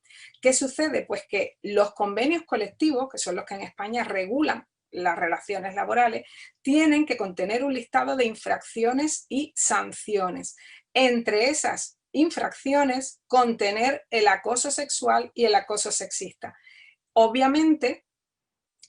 ¿Qué sucede? Pues que los convenios colectivos, que son los que en España regulan las relaciones laborales, tienen que contener un listado de infracciones y sanciones. Entre esas infracciones, contener el acoso sexual y el acoso sexista. Obviamente,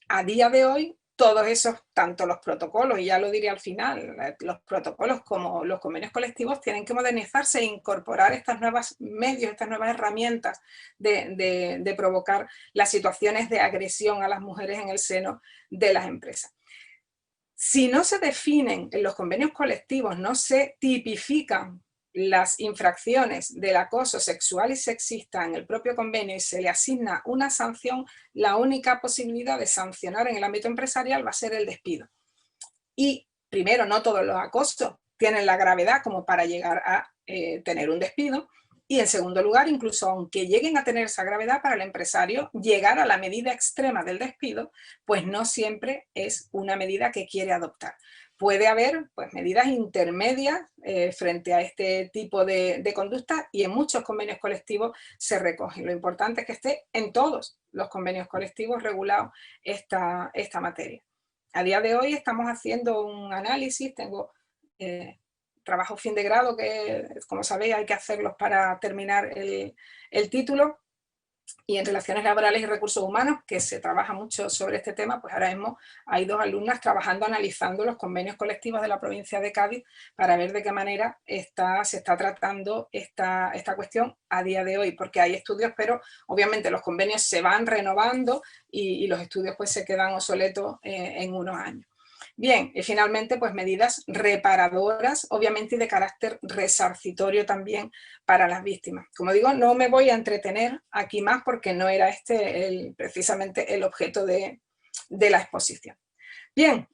a día de hoy, todos esos, tanto los protocolos, y ya lo diré al final, los protocolos como los convenios colectivos tienen que modernizarse e incorporar estos nuevos medios, estas nuevas herramientas de provocar las situaciones de agresión a las mujeres en el seno de las empresas. Si no se definen en los convenios colectivos, no se tipifican las infracciones del acoso sexual y sexista en el propio convenio y se le asigna una sanción, la única posibilidad de sancionar en el ámbito empresarial va a ser el despido. Y primero, no todos los acosos tienen la gravedad como para llegar a tener un despido. Y en segundo lugar, incluso aunque lleguen a tener esa gravedad, para el empresario llegar a la medida extrema del despido, pues no siempre es una medida que quiere adoptar. Puede haber pues, medidas intermedias frente a este tipo de conducta, y en muchos convenios colectivos se recogen. Lo importante es que esté en todos los convenios colectivos regulados esta materia. A día de hoy estamos haciendo un análisis, tengo trabajo fin de grado que, como sabéis, hay que hacerlos para terminar el título, y en relaciones laborales y recursos humanos, que se trabaja mucho sobre este tema, pues ahora mismo hay 2 alumnas trabajando, analizando los convenios colectivos de la provincia de Cádiz para ver de qué manera se está tratando esta cuestión a día de hoy, porque hay estudios, pero obviamente los convenios se van renovando y los estudios pues se quedan obsoletos en unos años. Bien, y finalmente, pues medidas reparadoras, obviamente, y de carácter resarcitorio también para las víctimas. Como digo, no me voy a entretener aquí más porque no era precisamente el objeto de la exposición. Bien,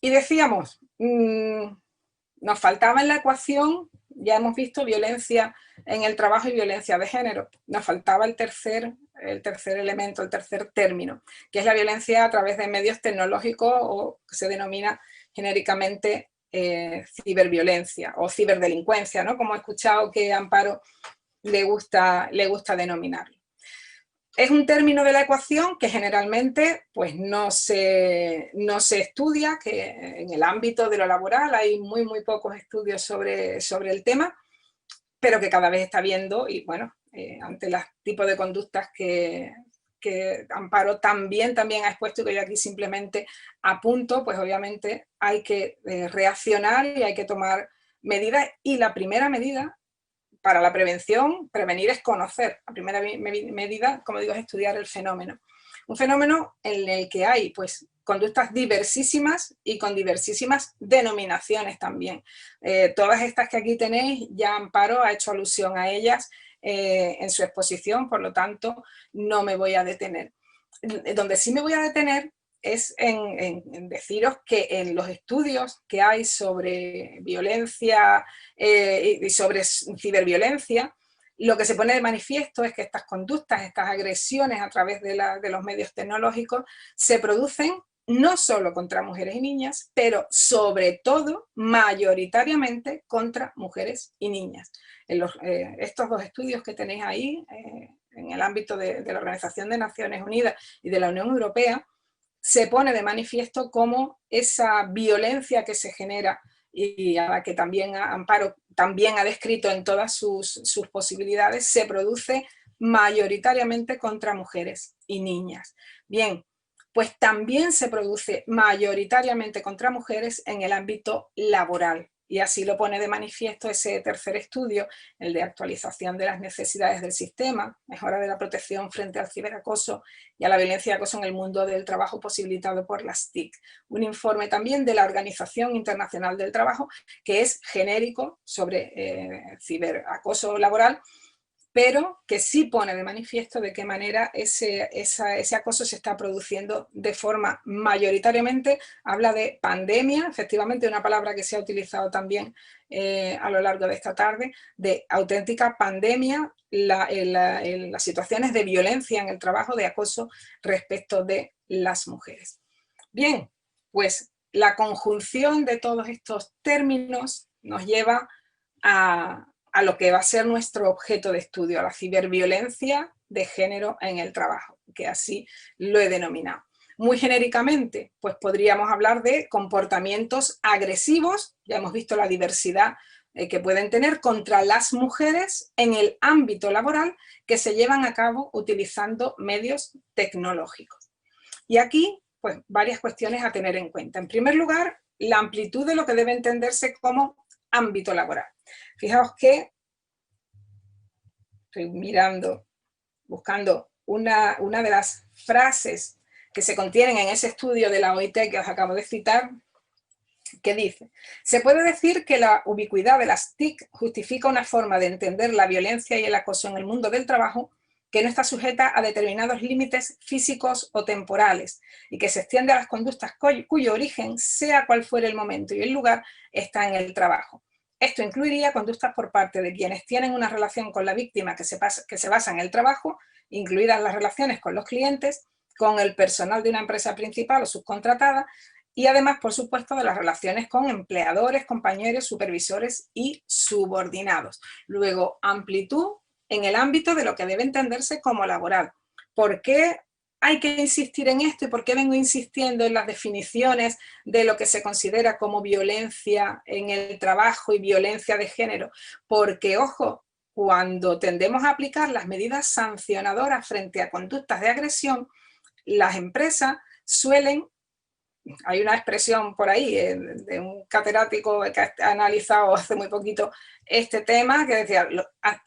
y decíamos, nos faltaba en la ecuación, ya hemos visto violencia en el trabajo y violencia de género, nos faltaba el tercer elemento, el tercer término, que es la violencia a través de medios tecnológicos, o que se denomina genéricamente ciberviolencia o ciberdelincuencia, ¿no? Como he escuchado que a Amparo le gusta denominarlo. Es un término de la ecuación que generalmente pues, no se estudia, que en el ámbito de lo laboral hay muy pocos estudios sobre el tema, pero que cada vez está viendo, y bueno, ante los tipos de conductas que Amparo también ha expuesto, y que yo aquí simplemente apunto, pues obviamente hay que reaccionar y hay que tomar medidas, y la primera medida para la prevención, prevenir es conocer. La primera medida, como digo, es estudiar el fenómeno. Un fenómeno en el que hay pues, conductas diversísimas y con diversísimas denominaciones también. Todas estas que aquí tenéis, ya Amparo ha hecho alusión a ellas en su exposición, por lo tanto no me voy a detener. Donde sí me voy a detener es en deciros que en los estudios que hay sobre violencia y sobre ciberviolencia, lo que se pone de manifiesto es que estas conductas, estas agresiones a través de los medios tecnológicos se producen no solo contra mujeres y niñas, pero sobre todo, mayoritariamente, contra mujeres y niñas. Estos 2 estudios que tenéis ahí, en el ámbito de la Organización de Naciones Unidas y de la Unión Europea, se pone de manifiesto cómo esa violencia que se genera, y a la que también Amparo también ha descrito en todas sus posibilidades, se produce mayoritariamente contra mujeres y niñas. Bien, pues también se produce mayoritariamente contra mujeres en el ámbito laboral. Y así lo pone de manifiesto ese tercer estudio, el de actualización de las necesidades del sistema, mejora de la protección frente al ciberacoso y a la violencia y acoso en el mundo del trabajo, posibilitado por las TIC. Un informe también de la Organización Internacional del Trabajo, que es genérico sobre ciberacoso laboral, pero que sí pone de manifiesto de qué manera ese acoso se está produciendo de forma mayoritariamente. Habla de pandemia, efectivamente una palabra que se ha utilizado también a lo largo de esta tarde, de auténtica pandemia en las situaciones de violencia en el trabajo, de acoso respecto de las mujeres. Bien, pues la conjunción de todos estos términos nos lleva a lo que va a ser nuestro objeto de estudio, a la ciberviolencia de género en el trabajo, que así lo he denominado. Muy genéricamente, pues podríamos hablar de comportamientos agresivos, ya hemos visto la diversidad que pueden tener contra las mujeres en el ámbito laboral, que se llevan a cabo utilizando medios tecnológicos. Y aquí, pues varias cuestiones a tener en cuenta. En primer lugar, la amplitud de lo que debe entenderse como ámbito laboral. Fijaos que estoy buscando una de las frases que se contienen en ese estudio de la OIT que os acabo de citar, que dice: se puede decir que la ubicuidad de las TIC justifica una forma de entender la violencia y el acoso en el mundo del trabajo que no está sujeta a determinados límites físicos o temporales y que se extiende a las conductas cuyo origen, sea cual fuere el momento y el lugar, está en el trabajo. Esto incluiría conductas por parte de quienes tienen una relación con la víctima que se basa en el trabajo, incluidas las relaciones con los clientes, con el personal de una empresa principal o subcontratada, y además, por supuesto, de las relaciones con empleadores, compañeros, supervisores y subordinados. Luego, amplitud en el ámbito de lo que debe entenderse como laboral. ¿Por qué hay que insistir en esto y por qué vengo insistiendo en las definiciones de lo que se considera como violencia en el trabajo y violencia de género? Porque, ojo, cuando tendemos a aplicar las medidas sancionadoras frente a conductas de agresión, las empresas suelen, hay una expresión por ahí de un catedrático que ha analizado hace muy poquito este tema, que decía,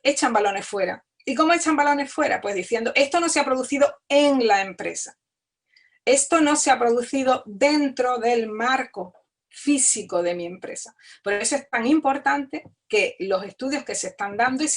echan balones fuera. ¿Y cómo echan balones fuera? Pues diciendo, esto no se ha producido en la empresa. Esto no se ha producido dentro del marco físico de mi empresa. Por eso es tan importante que los estudios que se están dando y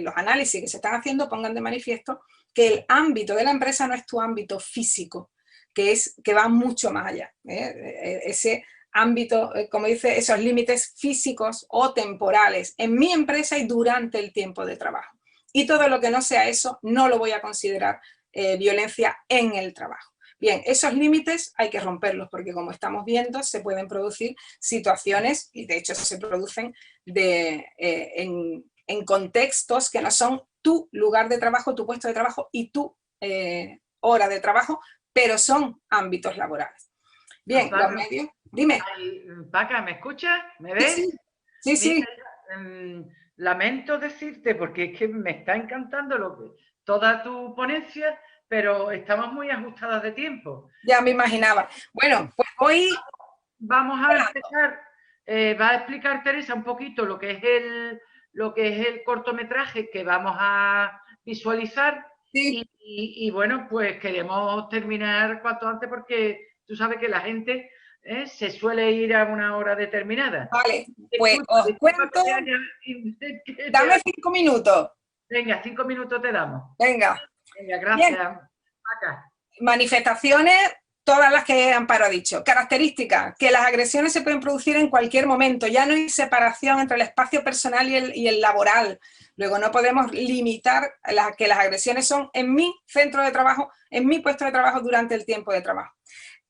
los análisis que se están haciendo pongan de manifiesto que el ámbito de la empresa no es tu ámbito físico, que va mucho más allá. Ese ámbito, como dice, esos límites físicos o temporales en mi empresa y durante el tiempo de trabajo. Y todo lo que no sea eso no lo voy a considerar violencia en el trabajo. Bien, esos límites hay que romperlos porque, como estamos viendo, se pueden producir situaciones, y de hecho se producen en contextos que no son tu lugar de trabajo, tu puesto de trabajo y tu hora de trabajo, pero son ámbitos laborales. Bien, Paca, los medios, dime. Paca, ¿me escuchas? ¿Me ves? Sí, sí. Mira, lamento decirte, porque es que me está encantando toda tu ponencia, pero estamos muy ajustadas de tiempo. Ya me imaginaba. Bueno, pues hoy... Vamos a empezar, va a explicar Teresa un poquito lo que es el cortometraje que vamos a visualizar. Sí. Y bueno, pues queremos terminar cuanto antes porque tú sabes que la gente se suele ir a una hora determinada. Vale, pues os cuento. Dame 5 minutos. Venga, 5 minutos te damos. Venga. Venga, gracias. Acá. Manifestaciones, todas las que Amparo ha dicho. Características, que las agresiones se pueden producir en cualquier momento. Ya no hay separación entre el espacio personal y el laboral. Luego no podemos limitar que las agresiones son en mi centro de trabajo, en mi puesto de trabajo durante el tiempo de trabajo.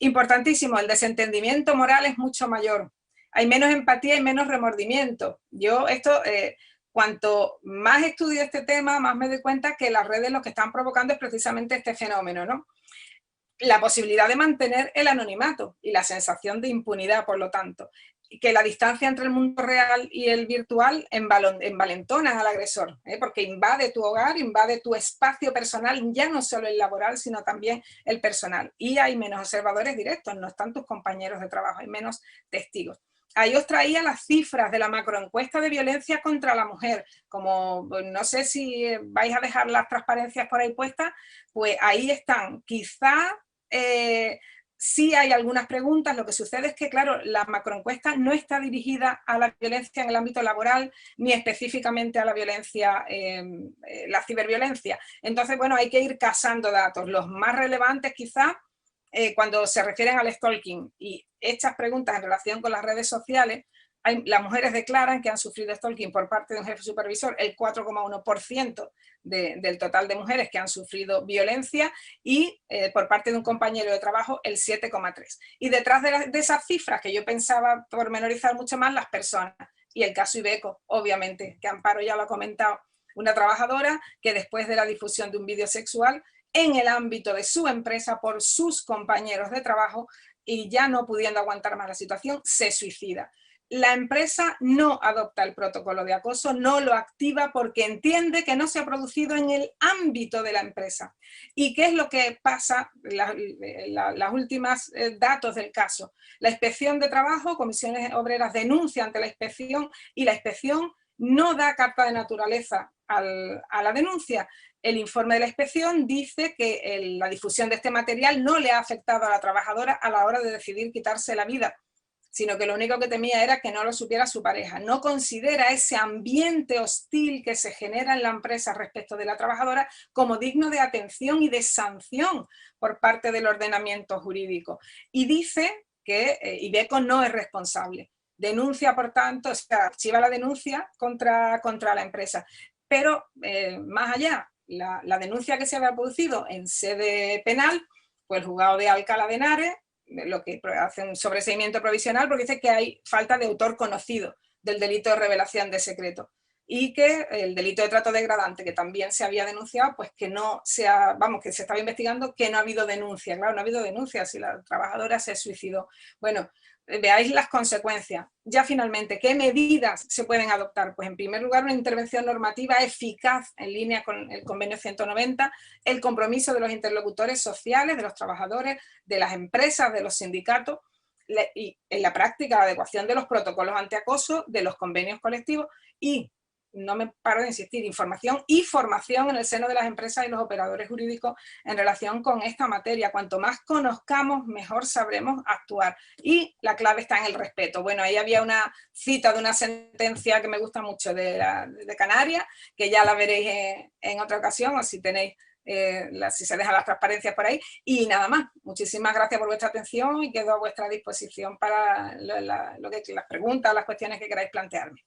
Importantísimo, el desentendimiento moral es mucho mayor. Hay menos empatía y menos remordimiento. Cuanto más estudio este tema, más me doy cuenta que las redes lo que están provocando es precisamente este fenómeno, ¿no? La posibilidad de mantener el anonimato y la sensación de impunidad, por lo tanto. Que la distancia entre el mundo real y el virtual envalentona al agresor, porque invade tu hogar, invade tu espacio personal, ya no solo el laboral, sino también el personal. Y hay menos observadores directos, no están tus compañeros de trabajo, hay menos testigos. Ahí os traía las cifras de la macroencuesta de violencia contra la mujer. Como no sé si vais a dejar las transparencias por ahí puestas, pues ahí están. Quizá sí hay algunas preguntas. Lo que sucede es que, claro, la macroencuesta no está dirigida a la violencia en el ámbito laboral, ni específicamente a la violencia, la ciberviolencia. Entonces, bueno, hay que ir casando datos. Los más relevantes quizá, cuando se refieren al stalking y estas preguntas en relación con las redes sociales, las mujeres declaran que han sufrido stalking por parte de un jefe supervisor, el 4,1% del total de mujeres que han sufrido violencia, y por parte de un compañero de trabajo el 7,3%. Y detrás de esas cifras, que yo pensaba pormenorizar mucho más, las personas. Y el caso Ibeco, obviamente, que Amparo ya lo ha comentado, una trabajadora que después de la difusión de un vídeo sexual en el ámbito de su empresa por sus compañeros de trabajo, y ya no pudiendo aguantar más la situación, se suicida. La empresa no adopta el protocolo de acoso, no lo activa porque entiende que no se ha producido en el ámbito de la empresa. ¿Y qué es lo que pasa? Las últimas datos del caso. La inspección de trabajo, comisiones obreras denuncia ante la inspección y la inspección no da carta de naturaleza a la denuncia. El informe de la inspección dice que la difusión de este material no le ha afectado a la trabajadora a la hora de decidir quitarse la vida, sino que lo único que temía era que no lo supiera su pareja. No considera ese ambiente hostil que se genera en la empresa respecto de la trabajadora como digno de atención y de sanción por parte del ordenamiento jurídico. Y dice que Ibeco no es responsable denuncia, por tanto, o sea, archiva la denuncia contra la empresa. Pero más allá, la denuncia que se había producido en sede penal, pues el juzgado de Alcalá de Henares, lo que hace un sobreseimiento provisional porque dice que hay falta de autor conocido del delito de revelación de secreto y que el delito de trato degradante, que también se había denunciado, pues que no que se estaba investigando, que no ha habido denuncia. Claro, no ha habido denuncia si la trabajadora se suicidó. Bueno, veáis las consecuencias. Ya finalmente, ¿qué medidas se pueden adoptar? Pues en primer lugar, una intervención normativa eficaz en línea con el convenio 190, el compromiso de los interlocutores sociales, de los trabajadores, de las empresas, de los sindicatos, y en la práctica la adecuación de los protocolos antiacoso, de los convenios colectivos y, no me paro de insistir, información y formación en el seno de las empresas y los operadores jurídicos en relación con esta materia. Cuanto más conozcamos, mejor sabremos actuar. Y la clave está en el respeto. Bueno, ahí había una cita de una sentencia que me gusta mucho de Canarias, que ya la veréis en otra ocasión, o si tenéis, si se dejan las transparencias por ahí. Y nada más. Muchísimas gracias por vuestra atención y quedo a vuestra disposición para las preguntas, las cuestiones que queráis plantearme.